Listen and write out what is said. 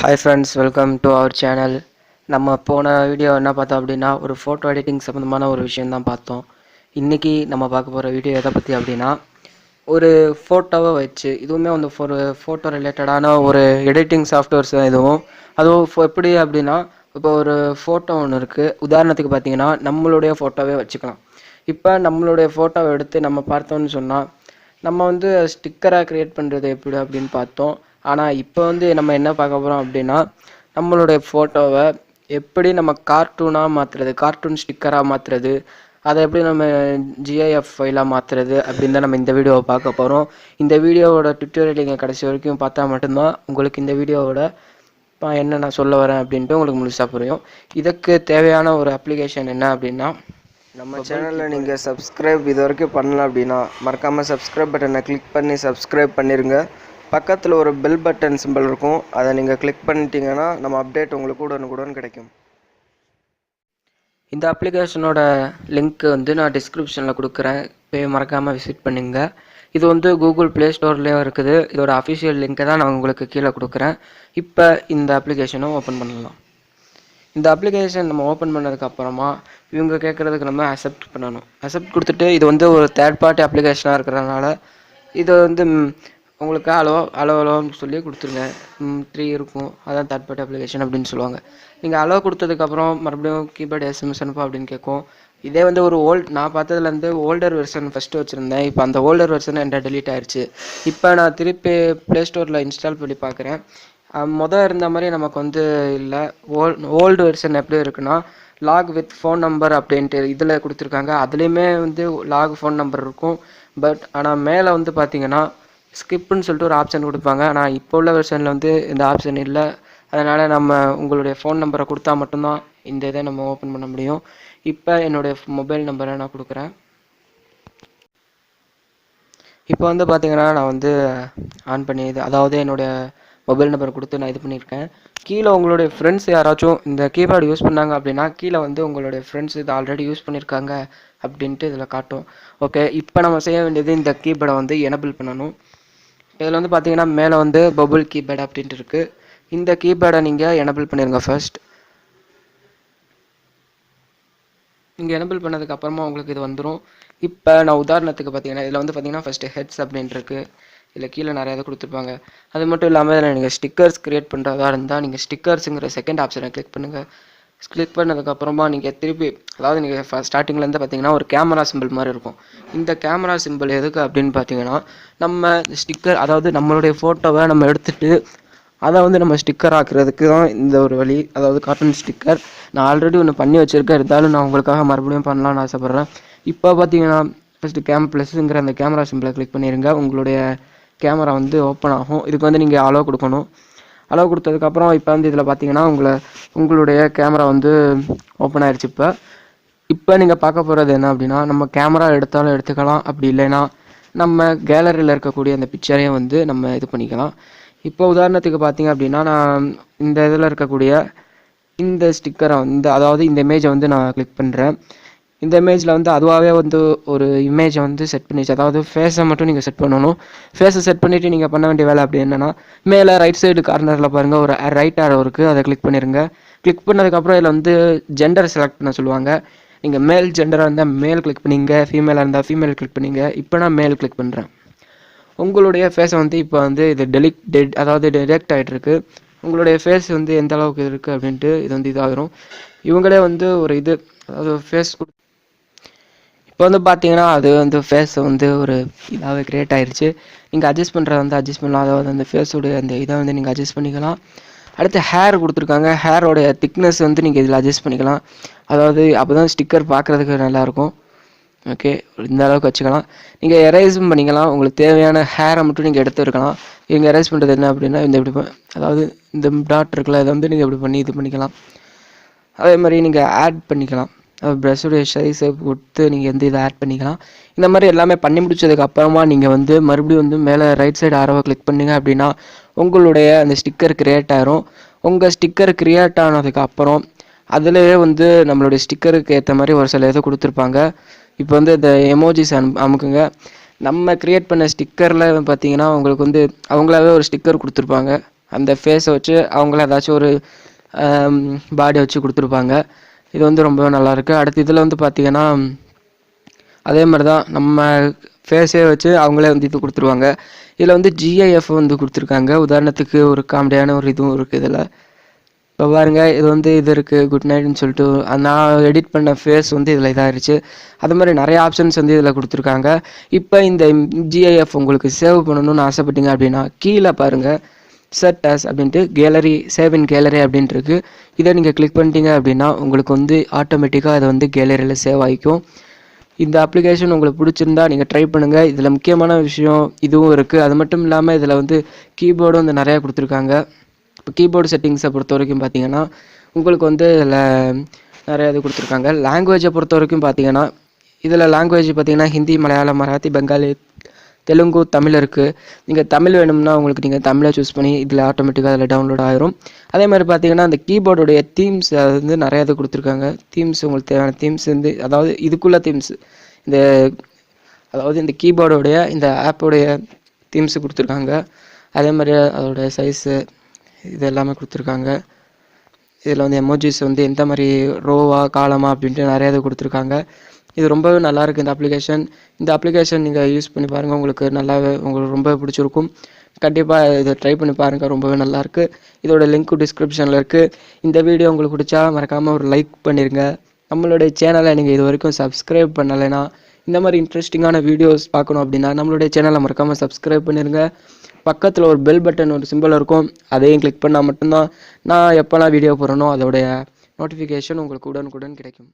Hi friends, welcome to our channel. நம்ம போன video என்ன பார்த்தோம் அப்படின்னா ஒரு ஃபோட்டோ எடிட்டிங் சம்மந்தமான ஒரு விஷயம் தான் பார்த்தோம். இன்றைக்கி நம்ம பார்க்க போகிற வீடியோ எதை பற்றி அப்படின்னா ஒரு ஃபோட்டோவை வச்சு இதுவுமே வந்து ஒரு ஃபோட்டோ ரிலேட்டடான ஒரு எடிட்டிங் சாஃப்ட்வேர்ஸ் தான் இதுவும். அதுவும் எப்படி அப்படின்னா இப்போ ஒரு ஃபோட்டோ ஒன்று இருக்குது. உதாரணத்துக்கு பார்த்தீங்கன்னா நம்மளுடைய ஃபோட்டோவே வச்சுக்கலாம். இப்போ நம்மளுடைய ஃபோட்டோவை எடுத்து நம்ம பார்த்தோம்னு சொன்னால் நம்ம வந்து ஸ்டிக்கராக க்ரியேட் பண்ணுறது எப்படி அப்படின்னு பார்த்தோம். ஆனால் இப்போ வந்து நம்ம என்ன பார்க்க போகிறோம் அப்படின்னா நம்மளுடைய ஃபோட்டோவை எப்படி நம்ம கார்ட்டூனாக மாற்றுறது, கார்ட்டூன் ஸ்டிக்கராக மாற்றுறது, அதை எப்படி நம்ம ஜிஐஎஃப் ஃபைலாக மாற்றுறது அப்படின்னு தான் நம்ம இந்த வீடியோவை பார்க்க போகிறோம். இந்த வீடியோவோட டுட்டோரியல் நீங்கள் கடைசி வரைக்கும் பார்த்தா மட்டும்தான் உங்களுக்கு இந்த வீடியோவோட என்ன நான் சொல்ல வரேன் அப்படின்ட்டு உங்களுக்கு முழுசாக புரியும். இதுக்கு தேவையான ஒரு அப்ளிகேஷன் என்ன அப்படின்னா நம்ம சேனலில் நீங்கள் சப்ஸ்கிரைப் இது வரைக்கும் பண்ணல அப்படின்னா மறக்காமல் சப்ஸ்கிரைப் பட்டனை கிளிக் பண்ணி சப்ஸ்கிரைப் பண்ணிடுங்க. பக்கத்தில் ஒரு பெல் பட்டன் சிம்பிள் இருக்கும், அதை நீங்கள் கிளிக் பண்ணிட்டீங்கன்னா நம்ம அப்டேட் உங்களுக்கு உடனுக்குடன் கிடைக்கும். இந்த அப்ளிகேஷனோட லிங்க் வந்து நான் டிஸ்கிரிப்ஷனில் கொடுக்குறேன், போய் மறக்காமல் விசிட் பண்ணுங்க. இது வந்து கூகுள் ப்ளே ஸ்டோர்லேயும் இருக்குது. இதோட அஃபிஷியல் லிங்க்கை தான் நான் உங்களுக்கு கீழே கொடுக்குறேன். இப்போ இந்த அப்ளிகேஷனை ஓப்பன் பண்ணலாம். இந்த அப்ளிகேஷன் நம்ம ஓப்பன் பண்ணதுக்கப்புறமா இவங்க கேட்குறதுக்கு நம்ம அக்செப்ட் பண்ணணும். அக்செப்ட் கொடுத்துட்டு இது வந்து ஒரு தேர்ட் பார்ட்டி அப்ளிகேஷனாக இருக்கிறதுனால இது வந்து உங்களுக்கு அலோன்னு சொல்லி கொடுத்துருங்க. 3 இருக்கும், அதான் தேர்ட் பார்ட்டி அப்ளிகேஷன் அப்படின்னு சொல்லுவாங்க. நீங்கள் அலோ கொடுத்ததுக்கப்புறம் மறுபடியும் கீபோர்டு எஸ்எம்எஸ் அனுப்பா அப்படின்னு கேட்கும். இதே வந்து ஒரு நான் பார்த்ததுலேருந்து ஓல்டர் வெர்ஷன் ஃபஸ்ட்டு வச்சுருந்தேன். இப்போ அந்த ஓல்டர் வெர்ஷன் என்கிட்ட டெலீட் ஆயிடுச்சு. இப்போ நான் திருப்பி ப்ளே ஸ்டோரில் இன்ஸ்டால் பண்ணி பார்க்குறேன். இருந்த மாதிரி நமக்கு வந்து இல்லை. ஓல்டு வெர்ஷன் எப்படி இருக்குன்னா லாக் வித் ஃபோன் நம்பர் அப்படின்ட்டு இதில் கொடுத்துருக்காங்க. அதுலேயுமே வந்து லாக் ஃபோன் நம்பர் இருக்கும். ஆனால் மேலே வந்து பார்த்தீங்கன்னா ஸ்கிப்புன்னு சொல்லிட்டு ஒரு ஆப்ஷன் கொடுப்பாங்க. ஆனால் இப்போ உள்ள வெர்ஷனில் வந்து இந்த ஆப்ஷன் இல்லை. அதனால் நம்ம உங்களுடைய ஃபோன் நம்பரை கொடுத்தா மட்டும்தான் இந்த இதை நம்ம ஓப்பன் பண்ண முடியும். இப்போ என்னுடைய மொபைல் நம்பரை நான் கொடுக்குறேன். இப்போ வந்து பார்த்தீங்கன்னா நான் வந்து ஆன் பண்ணி அதாவது என்னுடைய மொபைல் நம்பர் கொடுத்து நான் இது பண்ணியிருக்கேன். கீழே உங்களுடைய ஃப்ரெண்ட்ஸ் யாராச்சும் இந்த கீபோர்டு யூஸ் பண்ணாங்க அப்படின்னா கீழே வந்து உங்களுடைய ஃப்ரெண்ட்ஸ் இது ஆல்ரெடி யூஸ் பண்ணியிருக்காங்க அப்படின்ட்டு இதில் காட்டும். ஓகே, இப்போ நம்ம செய்ய வேண்டியது இந்த கீபோர்டை வந்து எனபிள் பண்ணணும். இதில் வந்து பார்த்தீங்கன்னா மேலே வந்து பபுள் கீபோர்டு அப்படின்ட்டு இருக்குது. இந்த கீபோர்டை நீங்கள் எனபிள் பண்ணிடுங்க. ஃபர்ஸ்ட் நீங்கள் எனபிள் பண்ணதுக்கப்புறமா உங்களுக்கு இது வந்துடும். இப்போ நான் உதாரணத்துக்கு பார்த்தீங்கன்னா இதில் வந்து பார்த்தீங்கன்னா ஃபஸ்ட்டு ஹெட்ஸ் அப்படின்ட்டு இருக்குது. இதில் கீழே நிறையா இதை கொடுத்துருப்பாங்க. அது மட்டும் இல்லாமல் இதில் நீங்கள் ஸ்டிக்கர்ஸ் க்ரியேட் பண்ணுறதா இருந்தால் நீங்கள் ஸ்டிக்கர்ஸுங்கிற செகண்ட் ஆப்ஷனை கிளிக் பண்ணுங்கள். கிளிக் பண்ணதுக்கப்புறமா நீங்கள் திருப்பி அதாவது நீங்கள் ஸ்டார்டிங்லேருந்து பார்த்தீங்கன்னா ஒரு கேமரா சிம்பிள் மாதிரி இருக்கும். இந்த கேமரா சிம்பிள் எதுக்கு அப்படின்னு பார்த்தீங்கன்னா நம்ம ஸ்டிக்கர் அதாவது நம்மளுடைய ஃபோட்டோவை நம்ம எடுத்துகிட்டு அதை வந்து நம்ம ஸ்டிக்கர் ஆக்குறதுக்கு தான் இந்த ஒரு வழி, அதாவது கார்ட்டூன் ஸ்டிக்கர். நான் ஆல்ரெடி ஒன்று பண்ணி வச்சுருக்கேன், இருந்தாலும் நான் உங்களுக்காக மறுபடியும் பண்ணலான்னு ஆசைப்பட்றேன். இப்போ பார்த்தீங்கன்னா ஃபஸ்ட்டு ப்ளஸ்ஸுங்கிற அந்த கேமரா சிம்பிளை கிளிக் பண்ணிடுங்க. உங்களுடைய கேமரா வந்து ஓப்பன் ஆகும். இதுக்கு வந்து நீங்கள் அலோ கொடுக்கணும். அலோ கொடுத்ததுக்கப்புறம் இப்போ வந்து இதில் பார்த்தீங்கன்னா உங்களுடைய கேமரா வந்து ஓப்பன் ஆயிடுச்சு. இப்போ நீங்கள் பார்க்க போகிறது என்ன அப்படின்னா நம்ம கேமரா எடுத்தாலும் எடுத்துக்கலாம், அப்படி இல்லைன்னா நம்ம கேலரியில் இருக்கக்கூடிய அந்த பிக்சரையும் வந்து நம்ம இது பண்ணிக்கலாம். இப்போ உதாரணத்துக்கு பார்த்தீங்க அப்படின்னா நான் இந்த இதில் இருக்கக்கூடிய இந்த ஸ்டிக்கரை வந்து அதாவது இந்த இமேஜை வந்து நான் கிளிக் பண்ணுறேன். இந்த இமேஜில் வந்து அதுவாகவே வந்து ஒரு இமேஜை வந்து செட் பண்ணிச்சு. அதாவது ஃபேஸை மட்டும் நீங்கள் செட் பண்ணணும். ஃபேஸை செட் பண்ணிவிட்டு நீங்கள் பண்ண வேண்டிய வேலை அப்படி என்னென்னா மேலே ரைட் சைடு கார்னரில் பாருங்கள் ஒரு ரைட் ஆரோ இருக்குது, அதை கிளிக் பண்ணிடுங்க. கிளிக் பண்ணதுக்கப்புறம் இதில் வந்து ஜெண்டர் செலக்ட் பண்ண சொல்லுவாங்க. நீங்கள் மேல் ஜெண்டராக இருந்தால் மேல் கிளிக் பண்ணிங்க, ஃபீமேலாக இருந்தால் ஃபீமேல் கிளிக் பண்ணிங்க. இப்போ நான் மேல் கிளிக் பண்ணுறேன். உங்களுடைய ஃபேஸை வந்து இப்போ வந்து இது அதாவது டிடெக்ட் ஆகிட்டுருக்கு. உங்களுடைய ஃபேஸ் வந்து எந்த அளவுக்கு இருக்குது அப்படின்ட்டு இது வந்து இதாகிடும். இவங்களே வந்து ஒரு இது அதாவது ஃபேஸ் இப்போ வந்து பார்த்தீங்கன்னா அது வந்து ஃபேஸை வந்து ஒரு இதாகவே க்ரியேட் ஆகிடுச்சு. நீங்கள் அட்ஜஸ்ட் பண்ணுறத வந்து அட்ஜஸ்ட் பண்ணலாம். அதாவது அந்த ஃபேஸோடைய அந்த இதை வந்து நீங்கள் அட்ஜஸ்ட் பண்ணிக்கலாம். அடுத்து ஹேர் கொடுத்துருக்காங்க. ஹேரோடைய திக்னஸ் வந்து நீங்கள் இதில் அட்ஜஸ்ட் பண்ணிக்கலாம். அதாவது அப்போ தான் ஸ்டிக்கர் பார்க்குறதுக்கு நல்லாயிருக்கும். ஓகே, இந்த அளவுக்கு வச்சுக்கலாம். நீங்கள் எரேஸும் பண்ணிக்கலாம். உங்களுக்கு தேவையான ஹேரை மட்டும் நீங்கள் எடுத்து இருக்கலாம். இவங்க எரேஸ் பண்ணுறது என்ன அப்படின்னா இந்த இப்படி அதாவது இந்த டாட் இருக்குல்ல இதை வந்து நீங்கள் இப்படி பண்ணி இது பண்ணிக்கலாம். அதே மாதிரி நீங்கள் ஆட் பண்ணிக்கலாம். ப்ரஷ்ஷுடைய சைஸை கொடுத்து நீங்கள் வந்து இதை ஆட் பண்ணிக்கலாம். இந்த மாதிரி எல்லாமே பண்ணி முடிச்சதுக்கு அப்புறமா நீங்கள் வந்து மறுபடியும் வந்து மேலே ரைட் சைடு ஆரோவை கிளிக் பண்ணிங்க அப்படின்னா உங்களுடைய அந்த ஸ்டிக்கர் க்ரியேட் ஆகிரும். உங்கள் ஸ்டிக்கர் க்ரியேட் ஆனதுக்கு அப்புறம் அதிலேயே வந்து நம்மளுடைய ஸ்டிக்கருக்கு ஏற்ற மாதிரி ஒரு சில இதை கொடுத்துருப்பாங்க. இப்போ வந்து இந்த எமோஜிஸ் அமுக்குங்க. நம்ம க்ரியேட் பண்ண ஸ்டிக்கரில் பார்த்தீங்கன்னா உங்களுக்கு வந்து அவங்களாவே ஒரு ஸ்டிக்கர் கொடுத்துருப்பாங்க. அந்த ஃபேஸை வச்சு அவங்கள ஏதாச்சும் ஒரு பாடி வச்சு கொடுத்துருப்பாங்க. இது வந்து ரொம்ப நல்லாயிருக்கு. அடுத்து இதில் வந்து பார்த்திங்கன்னா அதே மாதிரி தான் நம்ம ஃபேஸே வச்சு அவங்களே வந்து இது கொடுத்துருவாங்க. இதில் வந்து GIF வந்து கொடுத்துருக்காங்க. உதாரணத்துக்கு ஒரு காமெடியான ஒரு இதுவும் இருக்குது இதில். இப்போ பாருங்க, இது வந்து இது இருக்குது குட் நைட்னு சொல்லிட்டு நான் எடிட் பண்ண ஃபேஸ் வந்து இதில் இதாகிடுச்சு. அது மாதிரி நிறைய ஆப்ஷன்ஸ் வந்து இதில் கொடுத்துருக்காங்க. இப்போ இந்த GIF உங்களுக்கு சேவ் பண்ணணும்னு ஆசைப்பட்டீங்க அப்படின்னா கீழே பாருங்கள் செட் ஆஸ் அப்படின்ட்டு கேலரி சேவ் இன் கேலரி அப்படின்ட்டு இருக்குது. இதை நீங்கள் கிளிக் பண்ணிட்டீங்க அப்படின்னா உங்களுக்கு வந்து ஆட்டோமேட்டிக்காக அதை வந்து கேலரியில் சேவ் ஆகிக்கும். இந்த அப்ளிகேஷன் உங்களுக்கு பிடிச்சிருந்தா நீங்கள் ட்ரை பண்ணுங்கள். இதில் முக்கியமான விஷயம் இதுவும் இருக்குது. அது மட்டும் இல்லாமல் இதில் வந்து கீபோர்டும் வந்து நிறையா கொடுத்துருக்காங்க. இப்போ கீபோர்டு செட்டிங்ஸை பொறுத்த வரைக்கும் பார்த்தீங்கன்னா உங்களுக்கு வந்து இதில் நிறையா இது கொடுத்துருக்காங்க. லாங்குவேஜை பொறுத்த வரைக்கும் பார்த்தீங்கன்னா இதில் லாங்குவேஜ் பார்த்தீங்கன்னா ஹிந்தி, மலையாளம், மராத்தி, பெங்காலி, தெலுங்கு, தமிழ் இருக்குது. நீங்கள் தமிழ் வேணும்னா உங்களுக்கு நீங்கள் தமிழை சூஸ் பண்ணி இதில் ஆட்டோமேட்டிக்காக அதில் டவுன்லோட் ஆகிரும். அதே மாதிரி பார்த்தீங்கன்னா அந்த கீபோர்டுடைய தீம்ஸ் வந்து நிறையா இது கொடுத்துருக்காங்க. தீம்ஸ் உங்களுக்கு தேவையான தீம்ஸ் வந்து அதாவது இதுக்குள்ள தீம்ஸ் இந்த அதாவது இந்த கீபோர்டோடைய இந்த ஆப்போடைய தீம்ஸ் கொடுத்துருக்காங்க. அதே மாதிரி அதோடைய சைஸு இது எல்லாமே கொடுத்துருக்காங்க. இதில் வந்து எமோஜிஸ் வந்து எந்த மாதிரி ரோவா காலமா அப்படின்ட்டு நிறையா இது கொடுத்துருக்காங்க. இது ரொம்பவே நல்லாயிருக்கு இந்த அப்ளிகேஷன். இந்த அப்ளிகேஷன் நீங்கள் யூஸ் பண்ணி பாருங்கள், உங்களுக்கு ரொம்ப பிடிச்சிருக்கும். கண்டிப்பாக இதை ட்ரை பண்ணி பாருங்கள், ரொம்பவே நல்லாயிருக்கு. இதோட லிங்க் டிஸ்கிரிப்ஷனில் இருக்குது. இந்த வீடியோ உங்களுக்கு பிடிச்சா மறக்காமல் ஒரு லைக் பண்ணிடுங்க. நம்மளுடைய சேனலை நீங்கள் இது வரைக்கும் சப்ஸ்கிரைப் பண்ணலைன்னா இந்த மாதிரி இன்ட்ரெஸ்டிங்கான வீடியோஸ் பார்க்கணும் அப்படின்னா நம்மளுடைய சேனலை மறக்காமல் சப்ஸ்கிரைப் பண்ணிடுங்க. பக்கத்தில் ஒரு பெல் பட்டன் ஒரு சிம்பிள் இருக்கும், அதையும் கிளிக் பண்ணால் மட்டும்தான் நான் எப்போல்லாம் வீடியோ போடுறேனோ அதோடைய நோட்டிஃபிகேஷன் உங்களுக்கு உடனுக்குடன் கிடைக்கும்.